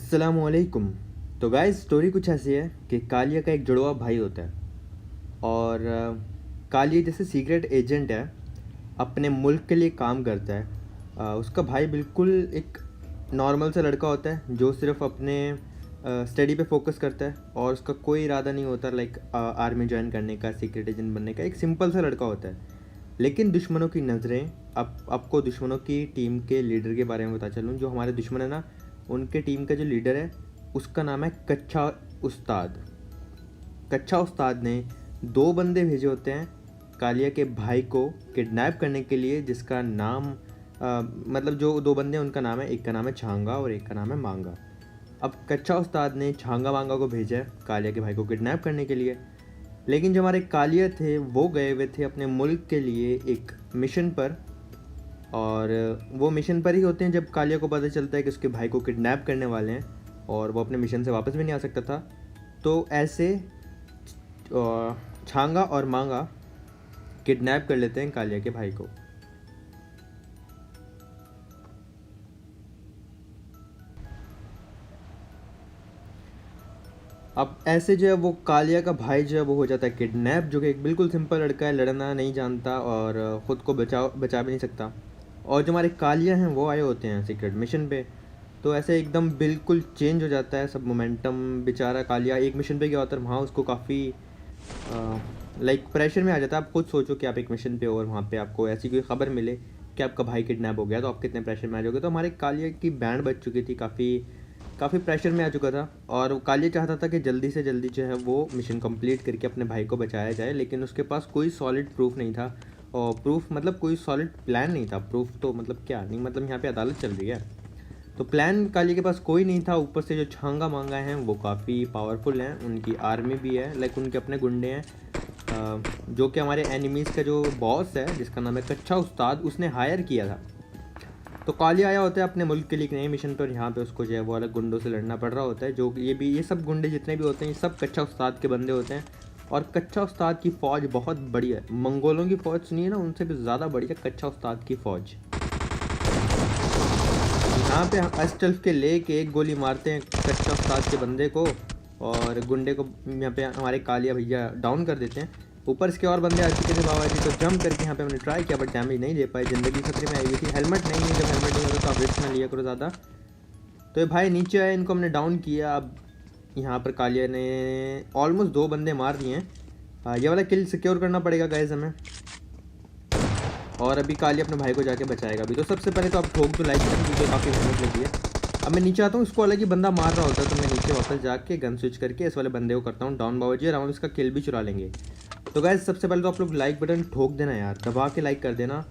अस्सलामुअलैकुम। तो guys story कुछ ऐसी है कि कालिया का एक जुड़वा भाई होता है और कालिया जैसे सीक्रेट एजेंट है, अपने मुल्क के लिए काम करता है। उसका भाई बिल्कुल एक नॉर्मल सा लड़का होता है जो सिर्फ अपने स्टडी पे फोकस करता है और उसका कोई इरादा नहीं होता लाइक आर्मी ज्वाइन करने का, सीक्रेट एजेंट बनने का। एक सिंपल सा लड़का होता है। लेकिन दुश्मनों की नज़रें, अब आपको दुश्मनों की टीम के लीडर के बारे में बता चलूँ। जो हमारे दुश्मन है ना, उनके टीम का जो लीडर है उसका नाम है कच्चा उस्ताद। कच्चा उस्ताद ने दो बंदे भेजे होते हैं कालिया के भाई को किडनैप करने के लिए, जिसका नाम मतलब जो दो बंदे हैं उनका नाम है, एक का नाम है छांगा और एक का नाम है मांगा। अब कच्चा उस्ताद ने छांगा मांगा को भेजा है कालिया के भाई को किडनैप करने के लिए। लेकिन जो हमारे कालिया थे वो गए हुए थे अपने मुल्क के लिए एक मिशन पर, और वो मिशन पर ही होते हैं जब कालिया को पता चलता है कि उसके भाई को किडनैप करने वाले हैं और वो अपने मिशन से वापस भी नहीं आ सकता था। तो ऐसे छांगा और मांगा किडनैप कर लेते हैं कालिया के भाई को। अब ऐसे जो है वो कालिया का भाई जो है वो हो जाता है किडनैप, जो कि एक बिल्कुल सिंपल लड़का है, लड़ना नहीं जानता और ख़ुद को बचा भी नहीं सकता। और जो हमारे कालिया हैं वो आए होते हैं सीक्रेट मिशन पे। तो ऐसे एकदम बिल्कुल चेंज हो जाता है सब मोमेंटम। बेचारा कालिया एक मिशन पे गया होता है, वहाँ उसको काफ़ी लाइक प्रेशर में आ जाता है। आप खुद सोचो कि आप एक मिशन पे हो और वहाँ पे आपको ऐसी कोई ख़बर मिले कि आपका भाई किडनैप हो गया, तो आप कितने प्रेशर में आ जाओगे। तो हमारे कालिया की बैंड बज चुकी थी, काफ़ी प्रेशर में आ चुका था और कालिया चाहता था कि जल्दी से जल्दी जो है वो मिशन कंप्लीट करके अपने भाई को बचाया जाए। लेकिन उसके पास कोई सॉलिड प्रूफ नहीं था, और प्रूफ मतलब कोई सॉलिड प्लान नहीं था। प्रूफ तो मतलब क्या नहीं, मतलब यहाँ पे अदालत चल रही है तो प्लान कालिया के पास कोई नहीं था। ऊपर से जो छांगा मांगा हैं वो काफ़ी पावरफुल हैं, उनकी आर्मी भी है, लाइक उनके अपने गुंडे हैं, जो कि हमारे एनिमीज़ का जो बॉस है जिसका नाम है कच्चा उस्ताद, उसने हायर किया था। तो कालिया आया होता है अपने मुल्क के लिए एक नए मिशन पर, यहाँ पे उसको जो है वो अलग गुंडों से लड़ना पड़ रहा होता है। जो ये सब गुंडे जितने भी होते हैं ये सब कच्चा उस्ताद के बंदे होते हैं। और कच्चा उस्ताद की फ़ौज बहुत बड़ी है, मंगोलों की फ़ौज सुनिए ना, उनसे भी ज़्यादा बड़ी है कच्चा उस्ताद की फ़ौज। यहाँ पे अस्टल्फ के ले के एक गोली मारते हैं कच्चा उस्ताद के बंदे को और गुंडे को यहाँ पे हमारे कालिया भैया डाउन कर देते हैं। ऊपर इसके और बंदे आ चुके थे बाबा जी, तो जंप करके यहाँ पे हमने ट्राई किया बट डैमेज नहीं दे पाए, ज़िंदगी खतरे में आई हुई थी। हेलमेट नहीं है, जब हेलमेट नहीं होता तो आप रिस्क ना लिया करो ज़्यादा। तो ये भाई नीचे आए, इनको हमने डाउन किया। अब यहाँ पर कालिया ने ऑलमोस्ट दो बंदे मार दिए हैं। ये वाला किल सिक्योर करना पड़ेगा गाइस हमें, और अभी कालिया अपने भाई को जाके बचाएगा अभी। तो सबसे पहले तो आप ठोक दो लाइक बटन, क्योंकि काफ़ी मेहनत लगी है। अब मैं नीचे आता हूँ, इसको अलग ही बंदा मार रहा होता है, तो मैं नीचे वापस जाके गन स्विच करके इस वाले बंदे को करता हूँ डाउन बाबा जी, और हम इसका किल भी चुरा लेंगे। तो गाइस सबसे पहले तो आप लोग लाइक बटन ठोक देना यार, दबा के लाइक कर देना।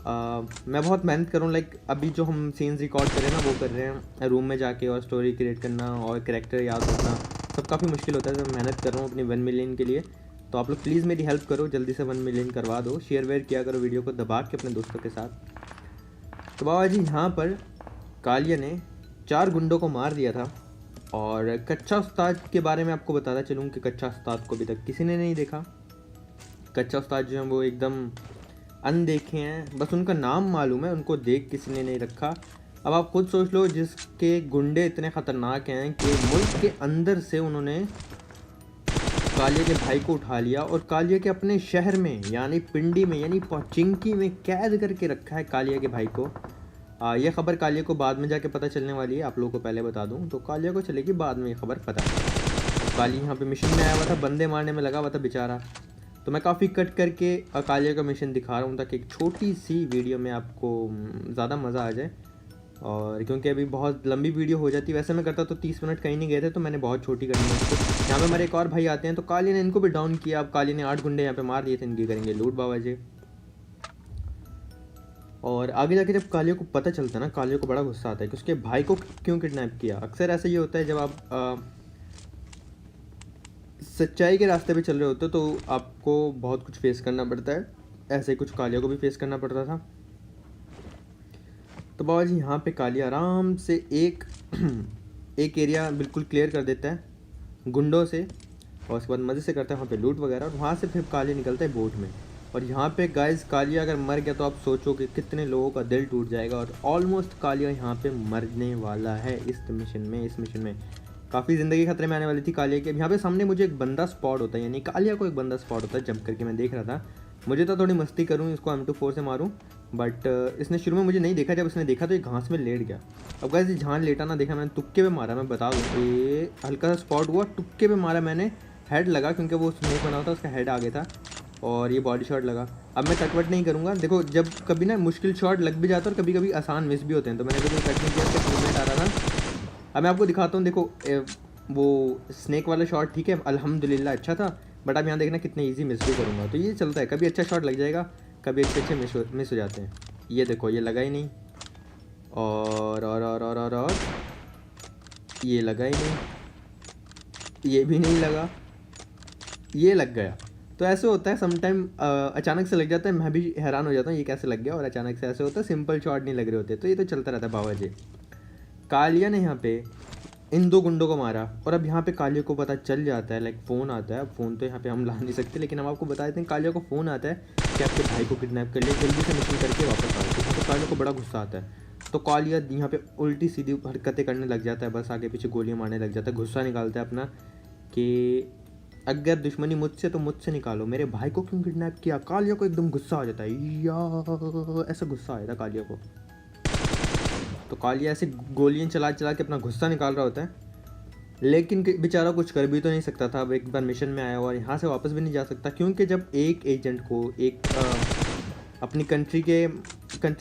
मैं बहुत मेहनत कर रहा हूँ, लाइक अभी जो हम सीन्स रिकॉर्ड कर रहे हैं ना वो कर रहे हैं रूम में जाके, और स्टोरी क्रिएट करना और कैरेक्टर याद रखना सब काफ़ी मुश्किल होता है। तो मैं मेहनत कर रहा हूँ अपनी 1 मिलियन के लिए। तो आप लोग प्लीज़ मेरी हेल्प करो, जल्दी से 1 मिलियन करवा दो, शेयर वेयर किया करो वीडियो को दबा के अपने दोस्तों के साथ। तो बाबा जी यहाँ पर कालिया ने 4 गुंडों को मार दिया था। और कच्चा उस्ताद के बारे में आपको बताता चलूँ कि कच्चा उस्ताद को अभी तक किसी ने नहीं देखा। कच्चा उस्ताद जो हैं वो एकदम अनदेखे हैं, बस उनका नाम मालूम है, उनको देख किसी ने नहीं रखा। अब आप खुद सोच लो, जिसके गुंडे इतने ख़तरनाक हैं कि मुल्क के अंदर से उन्होंने कालिया के भाई को उठा लिया और कालिया के अपने शहर में यानी पिंडी में यानी पोचिंकी में कैद करके रखा है कालिया के भाई को। यह खबर कालिया को बाद में जाके पता चलने वाली है, आप लोगों को पहले बता दूं तो कालिया को चलेगी बाद में ये खबर पता। कालिया यहाँ पे मिशन में आया हुआ था, बंदे मारने में लगा हुआ था बेचारा। तो मैं काफ़ी कट करके कालिया का मिशन दिखा रहा हूँ ताकि एक छोटी सी वीडियो में आपको ज़्यादा मज़ा आ जाए। और क्योंकि अभी बहुत लंबी वीडियो हो जाती, वैसे मैं करता तो 30 मिनट कहीं नहीं गए थे, तो मैंने बहुत छोटी करनी है इसको। यहाँ पे हमारे एक और भाई आते हैं, तो कालिया ने इनको भी डाउन किया। अब कालिया ने 8 गुंडे यहाँ पे मार दिए थे, इनकी करेंगे लूट बाबा जी। और आगे जाके जब कालिया को पता चलता है ना, कालिया को बड़ा गुस्सा आता है कि उसके भाई को क्यों किडनैप किया। अक्सर ऐसा ये होता है जब आप सच्चाई के रास्ते पे चल रहे होते हो तो आपको बहुत कुछ फेस करना पड़ता है। ऐसे ही कुछ कालिया को भी फेस करना पड़ता था। तो बाबा जी यहाँ पे कालिया आराम से एक एक एरिया बिल्कुल क्लियर कर देता है गुंडों से, और उसके बाद मज़े से करता है वहाँ पे लूट वगैरह, और वहाँ से फिर कालिया निकलता है बोट में। और यहाँ पे गाइस कालिया अगर मर गया तो आप सोचो कि कितने लोगों का दिल टूट जाएगा। और ऑलमोस्ट कालिया यहाँ पे मरने वाला है इस मिशन में काफ़ी ज़िंदगी खतरे में आने वाली थी कालिया की। अब यहाँ पे सामने मुझे एक बंदा स्पॉट होता है, यानी कालिया को एक बंदा स्पॉट होता है। जंप करके मैं देख रहा था, मुझे तो थोड़ी मस्ती करूँ, इसको M24 से मारूँ, बट इसने शुरू में मुझे नहीं देखा। जब इसने देखा तो ये घास में लेट गया। अब गाइस ये जहाँ लेटा ना देखा, मैंने तुक्के पे मारा, मैं बता दूँ ये हल्का सा स्पॉट हुआ, तुक्के पे मारा मैंने, हेड लगा क्योंकि वो स्नेक बना था, उसका हेड आगे था और ये बॉडी शॉट लगा। अब मैं कटवट नहीं करूँगा। देखो जब कभी ना मुश्किल शॉट लग भी जाता है और कभी कभी आसान मिस भी होते हैं, तो मैंने कभी कट नहीं किया, इसका मूवमेंट आ रहा था। अब मैं आपको दिखाता हूँ, देखो वो स्नेक वाला शॉट ठीक है अल्हम्दुलिल्लाह अच्छा था, बट अब यहाँ देखना कितने इजी मिस भी करूँगा। तो ये चलता है, कभी अच्छा शॉट लग जाएगा, कभी अच्छे मिस हो जाते हैं। ये देखो ये लगा ही नहीं, और ये लगा ही नहीं, ये भी नहीं लगा, ये लग गया। तो ऐसे होता है समटाइम, अचानक से लग जाता है, मैं भी हैरान हो जाता हूँ ये कैसे लग गया, और अचानक से ऐसे होता है, सिंपल शॉट नहीं लग रहे होते। तो ये तो चलता रहता है बाबा जी। कालिया ने यहाँ पे इन 2 गुंडों को मारा, और अब यहाँ पे कालिया को पता चल जाता है, लाइक फ़ोन आता है। फ़ोन तो यहाँ पे हम ला नहीं सकते, लेकिन हम आपको बता देते हैं कालिया को फ़ोन आता है कि आपके भाई को किडनैप कर लिया, जल्दी से मिशन करके वापस आओ। तो यहाँ पे कालिया को बड़ा गुस्सा आता है, तो कालिया यहाँ पे उल्टी सीधी हरकतें करने लग जाता है, बस आगे पीछे गोलियाँ मारने लग जाता है, गुस्सा निकालता है अपना कि अगर दुश्मनी मुझसे तो मुझसे निकालो, मेरे भाई को क्यों किडनैप किया। कालिया को एकदम गुस्सा आ जाता है, या ऐसा गुस्सा आया था कालिया को। तो कालिया ऐसे गोलियां चला चला के अपना गुस्सा निकाल रहा होता है, लेकिन बेचारा कुछ कर भी तो नहीं सकता था। अब एक बार मिशन में आया हुआ और यहाँ से वापस भी नहीं जा सकता, क्योंकि जब एक एजेंट को एक अपनी कंट्री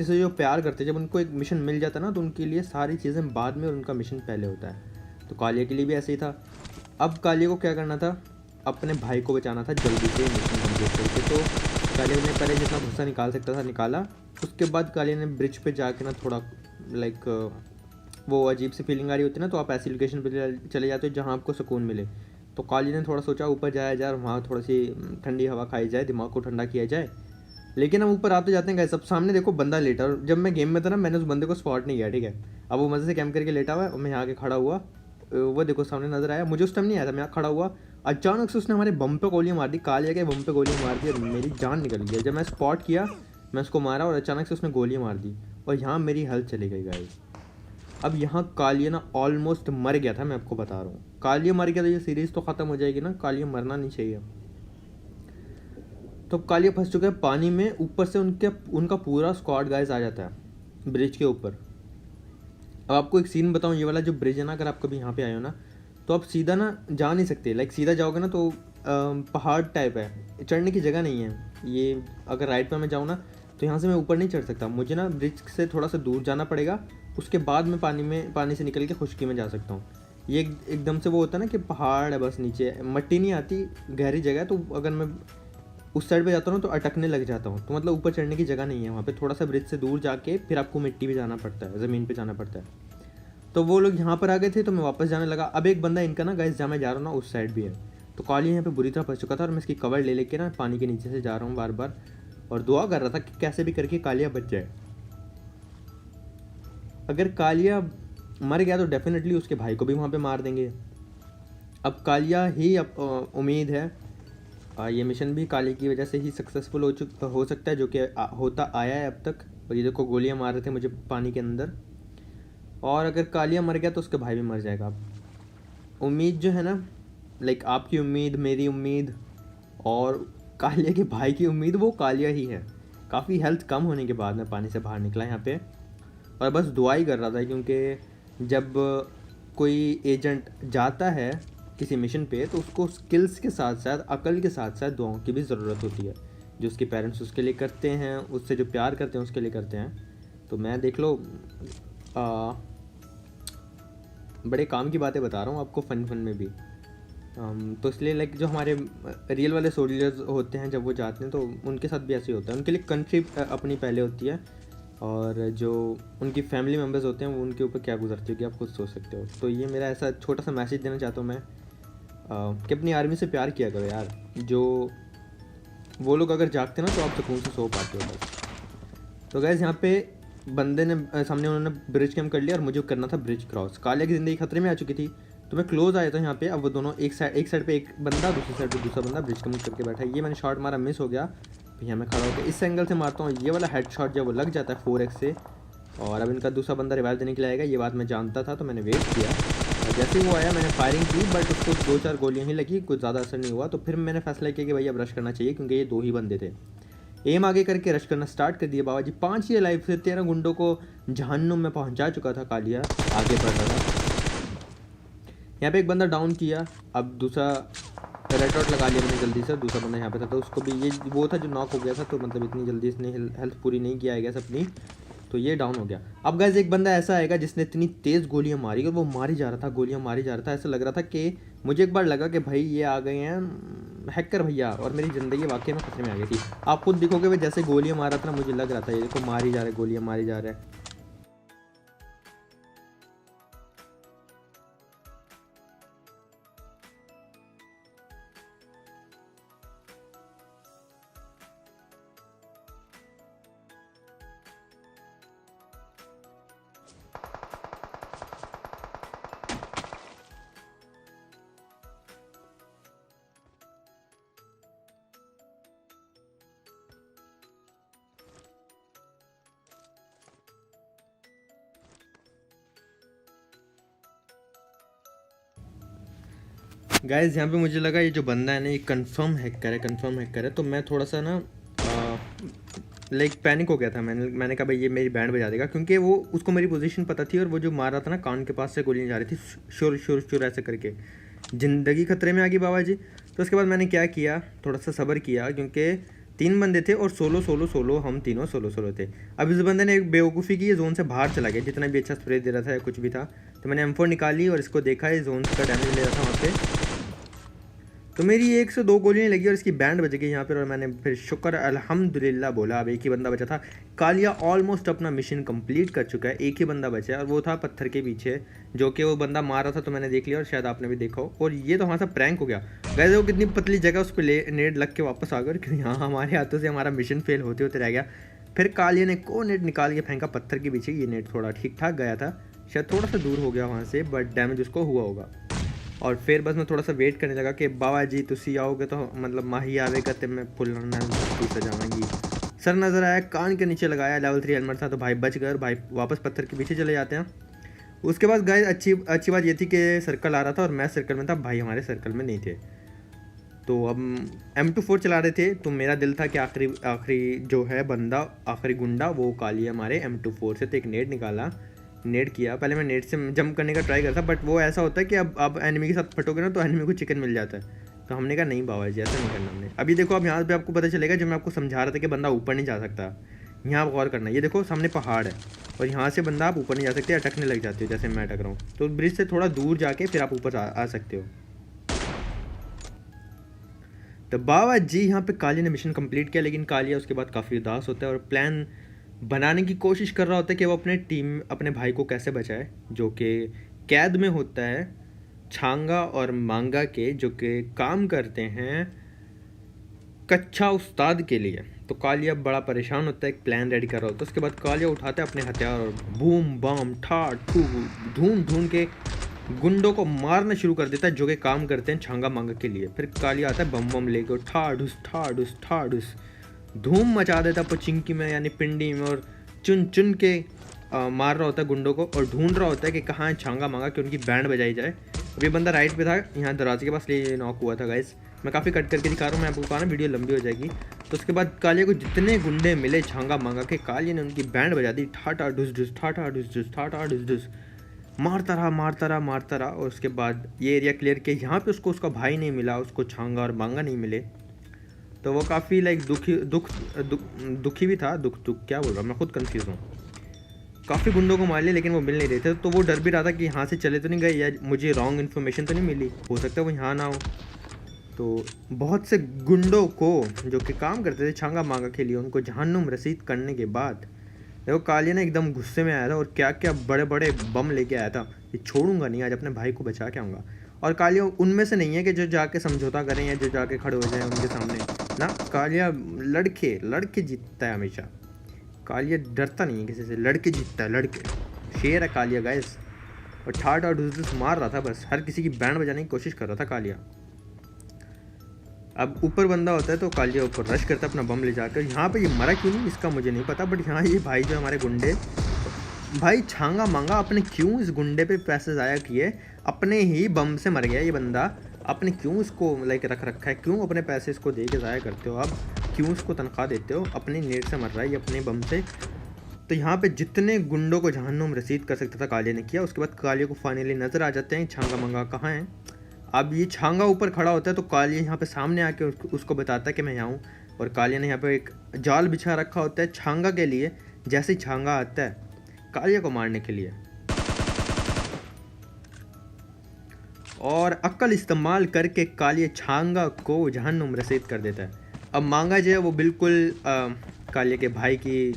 से जो प्यार करते हैं, जब उनको एक मिशन मिल जाता है ना, तो उनके लिए सारी चीज़ें बाद में और उनका मिशन पहले होता है। तो कालिया के लिए भी ऐसे ही था। अब कालिया को क्या करना था, अपने भाई को बचाना था जल्दी से मिशन कंप्लीट करके। तो कालिया ने पहले जितना गुस्सा निकाल सकता था निकाला। उसके बाद कालिया ने ब्रिज पे जाके ना थोड़ा लाइक वो अजीब सी फीलिंग आ रही होती है ना, तो आप ऐसी लोकेशन पे चले जाते हो जहाँ आपको सुकून मिले। तो कालिया ने थोड़ा सोचा ऊपर जाया जाए और वहाँ थोड़ी सी ठंडी हवा खाई जाए, दिमाग को ठंडा किया जाए। लेकिन हम ऊपर आते जाते हैं गाइस, सब सामने देखो बंदा लेटा, और जब मैं गेम में था ना मैंने उस बंदे को स्पॉट नहीं किया, ठीक है। अब वो मज़े से कैम्प करके लेटा हुआ है और मैं यहाँ के खड़ा हुआ, वो देखो सामने नजर आया, मुझे उस टाइम नहीं आया था, मैं यहाँ खड़ा हुआ, अचानक से उसने हमारे बम पे गोलियाँ मार दी, कालिया के बम पे गोलियाँ मार दी और मेरी जान निकल गई। जब मैं स्पॉट किया मैं उसको मारा और अचानक से उसने गोलियाँ मार दी और यहाँ मेरी हेल्थ चली गई गाइस। अब यहाँ कालिया ना ऑलमोस्ट मर गया था, मैं आपको बता रहा हूँ, कालिया मर गया तो ये सीरीज़ तो ख़त्म हो जाएगी ना, कालिया मरना नहीं चाहिए। तो कालिया फंस चुका है पानी में, ऊपर से उनका पूरा स्क्वाड गाइस आ जाता है ब्रिज के ऊपर। अब आपको एक सीन बताऊँ, ये वाला जो ब्रिज है ना, अगर आप कभी यहाँ पे आए हो ना, तो आप सीधा ना जा नहीं सकते, लाइक सीधा जाओगे ना तो पहाड़ टाइप है, चढ़ने की जगह नहीं है। ये अगर राइट पे मैं जाऊँ ना तो यहाँ से मैं ऊपर नहीं चढ़ सकता, मुझे ना ब्रिज से थोड़ा सा दूर जाना पड़ेगा, उसके बाद मैं पानी से निकल के खुश्की में जा सकता हूँ। ये एकदम से वो होता है ना कि पहाड़ है, बस नीचे मट्टी नहीं आती, गहरी जगह है, तो अगर मैं उस साइड पे जाता हूँ तो अटकने लग जाता हूँ, तो मतलब ऊपर चढ़ने की जगह नहीं है वहाँ पे, थोड़ा सा ब्रिज से दूर जाके फिर आपको मिट्टी पे जाना पड़ता है, ज़मीन पे जाना पड़ता है। तो वो लोग यहाँ पर आ गए थे तो मैं वापस जाने लगा। अब एक बंदा इनका ना गाइस जहाँ मैं जा रहा हूँ ना उस साइड भी है, तो कालिया यहाँ पे बुरी तरह फंस चुका था और मैं इसकी कवर ले लेके ना पानी के नीचे से जा रहा हूँ बार बार, और दुआ कर रहा था कि कैसे भी करके कालिया बच जाए। अगर कालिया मर गया तो डेफिनेटली उसके भाई को भी वहाँ पे मार देंगे। अब कालिया ही उम्मीद है, ये मिशन भी कालिया की वजह से ही सक्सेसफुल हो सकता है, जो कि होता आया है अब तक। और ये देखो गोलियाँ मार रहे थे मुझे पानी के अंदर, और अगर कालिया मर गया तो उसका भाई भी मर जाएगा। उम्मीद जो है ना, लाइक आपकी उम्मीद, मेरी उम्मीद और कालिया के भाई की उम्मीद, वो कालिया ही है। काफ़ी हेल्थ कम होने के बाद मैं पानी से बाहर निकला यहाँ पे, और बस दुआ ही कर रहा था, क्योंकि जब कोई एजेंट जाता है किसी मिशन पे तो उसको स्किल्स के साथ साथ, अकल के साथ साथ दुआओं की भी ज़रूरत होती है, जो उसके पेरेंट्स उसके लिए करते हैं, उससे जो प्यार करते हैं उसके लिए करते हैं। तो मैं देख लो बड़े काम की बातें बता रहा हूँ आपको, फन में भी। तो इसलिए लाइक जो हमारे रियल वाले सोल्जर्स होते हैं जब वो जाते हैं तो उनके साथ भी ऐसे ही होता है, उनके लिए कंट्री अपनी पहले होती है, और जो उनकी फैमिली मेम्बर्स होते हैं वो उनके ऊपर क्या गुजरती होगी आप खुद सोच सकते हो। तो ये मेरा ऐसा छोटा सा मैसेज देना चाहता हूँ मैं, कि अपनी आर्मी से प्यार किया करो यार, जो वो लोग अगर जागते ना तो आप सुकून से सो पाते हो बस। तो गैस यहाँ पे बंदे ने सामने उन्होंने ब्रिज कैम्प कर लिया और मुझे करना था ब्रिज क्रॉस। कालिया की ज़िंदगी खतरे में आ चुकी थी, तो मैं क्लोज आया था यहाँ पे। अब वो दोनों एक साइड पे एक बंदा, दूसरी साइड पे दूसरा बंदा ब्रिज कैम्प करके बैठा है। ये मैंने शॉट मारा, मिस हो गया, तो यहाँ मैं खड़ा होकर इस एंगल से मारता हूँ, ये वाला हेडशॉट जब वो लग जाता है 4x से। और अब इनका दूसरा बंदा रिवाइव देने के लिए आएगा, ये बात मैं जानता था तो मैंने वेट किया। और जैसे ही वो आया मैंने फायरिंग की, बट उसको 2-4 गोलियाँ ही लगी, कुछ ज़्यादा असर नहीं हुआ। तो फिर मैंने फैसला किया कि भाई अब रश करना चाहिए, क्योंकि ये 2 ही बंदे थे। एम आगे करके रश करना स्टार्ट कर दिया। बाबा जी 5 ही लाइफ से 13 गुंडों को जहन्नुम में पहुंचा चुका था कालिया, आगे बढ़ रहा था। यहाँ पे एक बंदा डाउन किया, अब दूसरा रेड डॉट लगा लिया मैंने जल्दी से। दूसरा बंदा यहाँ पे था तो उसको भी, ये वो था जो नॉक हो गया था, तो मतलब इतनी जल्दी इसने हेल्थ पूरी नहीं किया है अपनी, तो ये डाउन हो गया। अब गाइस एक बंदा ऐसा आएगा जिसने इतनी तेज़ गोलियां मारी और वो मारी जा रहा था, गोलियां मारी जा रहा था। ऐसा लग रहा था कि मुझे एक बार लगा कि भाई ये आ गए हैं हैकर भैया, और मेरी ज़िंदगी वाकई में खतरे में आ गई थी। आप खुद दिखोगे भाई, जैसे गोलियां मार रहा था ना, मुझे लग रहा था ये देखो मारी जा रहा है, गोलियां मारी जा रहा है। गाइस यहाँ पे मुझे लगा ये जो बंदा है ना, ये कंफर्म हैकर है। तो मैं थोड़ा सा ना लाइक पैनिक हो गया था। मैंने कहा भाई ये मेरी बैंड बजा देगा, क्योंकि वो उसको मेरी पोजीशन पता थी, और वो जो मार रहा था ना कान के पास से गोलियाँ जा रही थी शुर शुर शुर ऐसे करके, ज़िंदगी खतरे में आ गई बाबा जी। तो उसके बाद मैंने क्या किया, थोड़ा सा सब्र किया, क्योंकि 3 बंदे थे और सोलो हम तीनों सोलो थे। अब इस बंदे ने एक बेवकूफ़ी की, ये जोन से बाहर चला गया, जितना भी अच्छा स्प्रे दे रहा था या कुछ भी था। तो मैंने M4 निकाली और इसको देखा, ये जोन का डैमेज ले रहा था वहाँ पे। तो मेरी 1 से 2 गोलियाँ लगी और इसकी बैंड बज गई यहाँ पर, और मैंने फिर शुक्र अल्हम्दुलिल्लाह बोला। अब एक ही बंदा बचा था। कालिया ऑलमोस्ट अपना मिशन कंप्लीट कर चुका है, एक ही बंदा बचा है, और वो था पत्थर के पीछे, जो कि वो बंदा मार रहा था। तो मैंने देख लिया और शायद आपने भी देखा हो। और ये तो हमारा सा प्रैंक हो गया गाइस, वो कितनी पतली जगह उस पर नेट लग के वापस आ गया, क्योंकि यहाँ हमारे हाथों से हमारा मिशन फेल होते होते रह गया। फिर कालिया ने को नेट निकाल के फेंका पत्थर के पीछे, ये नेट थोड़ा ठीक ठाक गया था, शायद थोड़ा सा दूर हो गया वहाँ से, बट डैमेज उसको हुआ होगा। और फिर बस मैं थोड़ा सा वेट करने लगा कि बाबा जी तुसी आओगे तो मतलब माही आवेगा तो मैं फुल सजाऊंगी। सर नज़र आया, कान के नीचे लगाया, लेवल 3 हेलमेट था, तो भाई बच गए, भाई वापस पत्थर के पीछे चले जाते हैं। उसके बाद गाइस अच्छी बात ये थी कि सर्कल आ रहा था और मैं सर्कल में था, भाई हमारे सर्कल में नहीं थे। तो अब M24 चला रहे थे, तो मेरा दिल था कि आखिरी जो है बंदा, आखिरी गुंडा वो कालिया हमारे M24 से। तो एक नेट निकाला, नेट किया, पहले मैं नेट से जंप करने का ट्राई करता, बट वो ऐसा होता है कि अब एनिमी के साथ फटोगे ना तो एनिमी को चिकन मिल जाता है। तो हमने कहा नहीं बाबा जी ऐसा नहीं करना हमने। अभी देखो अब यहाँ पे आपको पता चलेगा, जब मैं आपको समझा रहा था कि बंदा ऊपर नहीं जा सकता, यहाँ आप गौर करना। ये देखो सामने पहाड़ है और यहाँ से बंदा आप ऊपर नहीं जा सकते, अटकने लग जाते हो जैसे मैं अटक रहा हूँ। तो ब्रिज से थोड़ा दूर जाके फिर आप ऊपर आ सकते हो। तो बाबा जी यहाँ पे कालिया ने मिशन कंप्लीट किया, लेकिन कालिया उसके बाद काफ़ी उदास होता है और प्लान बनाने की कोशिश कर रहा होता है कि वो अपने भाई को कैसे बचाए, जो कि कैद में होता है छांगा और मांगा के, जो कि काम करते हैं कच्चा उस्ताद के लिए। तो कालिया बड़ा परेशान होता है, एक प्लान रेडी कर रहा होता है। उसके बाद कालिया उठाता है अपने हथियार और बूम बम ठा ठू ढूंढ के गुंडों को मारना शुरू कर देता है, जो कि काम करते हैं छांगा मांगा के लिए। फिर कालिया आता है बम बम लेकर, ठा ढुस धूम मचा देता पचिंकी में यानी पिंडी में, और चुन चुन के मार रहा होता है गुंडों को, और ढूंढ रहा होता है कि कहाँ है छांगा मांगा कि उनकी बैंड बजाई जाए। अब ये बंदा राइट पे था, यहाँ दरवाजे के पास लिए नॉक हुआ था गाइस। मैं काफ़ी कट करके दिखा रहा हूँ, मैं आपको कहा ना वीडियो लंबी हो जाएगी। तो उसके बाद कालिया को जितने गुंडे मिले छांगा मांगा के, कालिया ने उनकी बैंड बजा दी, ठा ढुस ढुस ठा ढुस ढुस, मारता रहा। और उसके बाद ये एरिया क्लियर किया। यहाँ पे उसका भाई नहीं मिला, उसको छांगा और मांगा नहीं मिले, तो वो काफ़ी लाइक दुखी भी था। दुख क्या बोल रहा, मैं खुद कंफ्यूज हूँ। काफ़ी गुंडों को मार लिया लेकिन वो मिल नहीं रहे थे, तो वो डर भी रहा था कि यहाँ से चले तो नहीं गए या मुझे रॉन्ग इन्फॉर्मेशन तो नहीं मिली, हो सकता है वो यहाँ ना हो। तो बहुत से गुंडों को जो कि काम करते थे छांगा मांगा के लिए, उनको जहन्नुम रसीद करने के बाद देखो कालिया ने एकदम गुस्से में आया था और क्या क्या बड़े बड़े बम लेके आया था। ये छोड़ूंगा नहीं, आज अपने भाई को बचा के आऊँगा। और कालिया उनमें से नहीं है कि जो जाके समझौता करें या जो जाके खड़े हो जाएं उनके सामने ना। कालिया लड़के जीतता है हमेशा। कालिया डरता नहीं है किसी से, लड़के जीतता है, लड़के शेर है कालिया गाइस। और ठाट और ढुस मार रहा था, बस हर किसी की बैंड बजाने की कोशिश कर रहा था कालिया। अब ऊपर बंदा होता है तो कालिया ऊपर रश करता है अपना बम ले जाकर। यहाँ पे ये मरा क्यों नहीं इसका मुझे नहीं पता, बट यहाँ ये भाई जो हमारे गुंडे भाई छांगा मांगा अपने क्यों इस गुंडे पे पैसे ज़ाया किए, अपने ही बम से मर गया ये बंदा। आपने क्यों इसको लाइक रख रखा है, क्यों अपने पैसे इसको दे के ज़ाया करते हो आप, क्यों इसको तनख्वाह देते हो, अपने नेट से मर रहा है ये अपने बम से। तो यहाँ पे जितने गुंडों को जहन्नुम रसीद कर सकता था कालिया ने किया। उसके बाद कालिया को फाइनली नज़र आ जाते हैं छांगा मंगा कहाँ है। अब ये छांगा ऊपर खड़ा होता है तो कालिया यहाँ पे सामने आके उसको बताता है कि मैं यहाँ हूँ, और कालिया ने यहाँ पे एक जाल बिछा रखा होता है छांगा के लिए। जैसे ही छांगा आता है कालिया को मारने के लिए और अक्ल इस्तेमाल करके कालिया छांगा को जहन्नुम रसीद कर देता है। अब मांगा जो है वो बिल्कुल कालिया के भाई की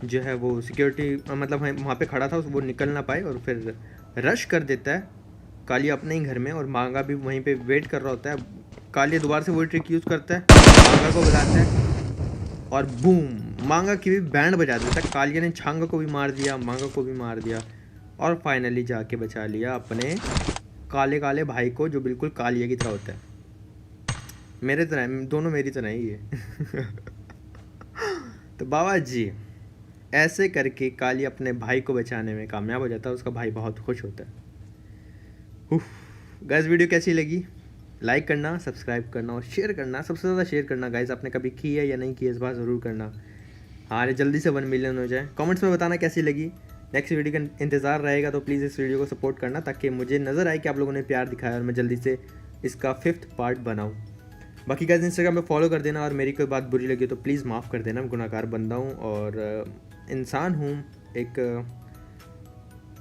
जो है वो सिक्योरिटी मतलब वहाँ पे खड़ा था, वो निकल ना पाए और फिर रश कर देता है कालिया अपने ही घर में, और मांगा भी वहीं पे वेट कर रहा होता है। कालिया दोबारा से वही ट्रिक यूज़ करता है, मांगा को बुलाता है और बूम मांगा की भी बैंड बजा देता है। कालिया ने छांगा को भी मार दिया, मांगा को भी मार दिया और फाइनली जाके बचा लिया अपने काले काले भाई को जो बिल्कुल कालिया की तरह होता है, मेरे तरह, दोनों मेरी तरह ही है। तो बाबा जी ऐसे करके कालिया अपने भाई को बचाने में कामयाब हो जाता है, उसका भाई बहुत खुश होता है। गाइस वीडियो कैसी लगी, लाइक करना, सब्सक्राइब करना और शेयर करना, सबसे ज़्यादा शेयर करना गाइस। आपने कभी की है या नहीं की इस बार ज़रूर करना। हाँ जल्दी से 1 मिलियन हो जाए। कमेंट्स में बताना कैसी लगी। नेक्स्ट वीडियो का इंतज़ार रहेगा, तो प्लीज़ इस वीडियो को सपोर्ट करना ताकि मुझे नज़र आए कि आप लोगों ने प्यार दिखाया और मैं जल्दी से इसका 5th पार्ट बनाऊँ। बाकी गाइस इंस्टाग्राम पे फॉलो कर देना, और मेरी कोई बात बुरी लगी तो प्लीज़ माफ़ कर देना। मैं गुनाहगार बंदा हूँ और इंसान हूँ, एक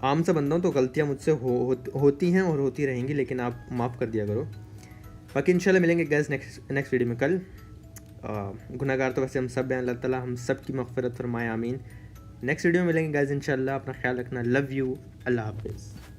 आम सा बंदा हूँ, तो गलतियाँ मुझसे होती हैं और होती रहेंगी, लेकिन आप माफ़ कर दिया करो। बाकी इंशाल्लाह मिलेंगे गाइस नेक्स्ट वीडियो में कल। गुनाहगार तो वैसे हम सब हैं, अल्लाह ताला हम सब की मग़फ़िरत फरमाए, आमीन। नेक्स्ट वीडियो में मिलेंगे गाइस इंशाल्लाह। अपना ख्याल रखना, लव यू, अल्लाह हाफ़िज़।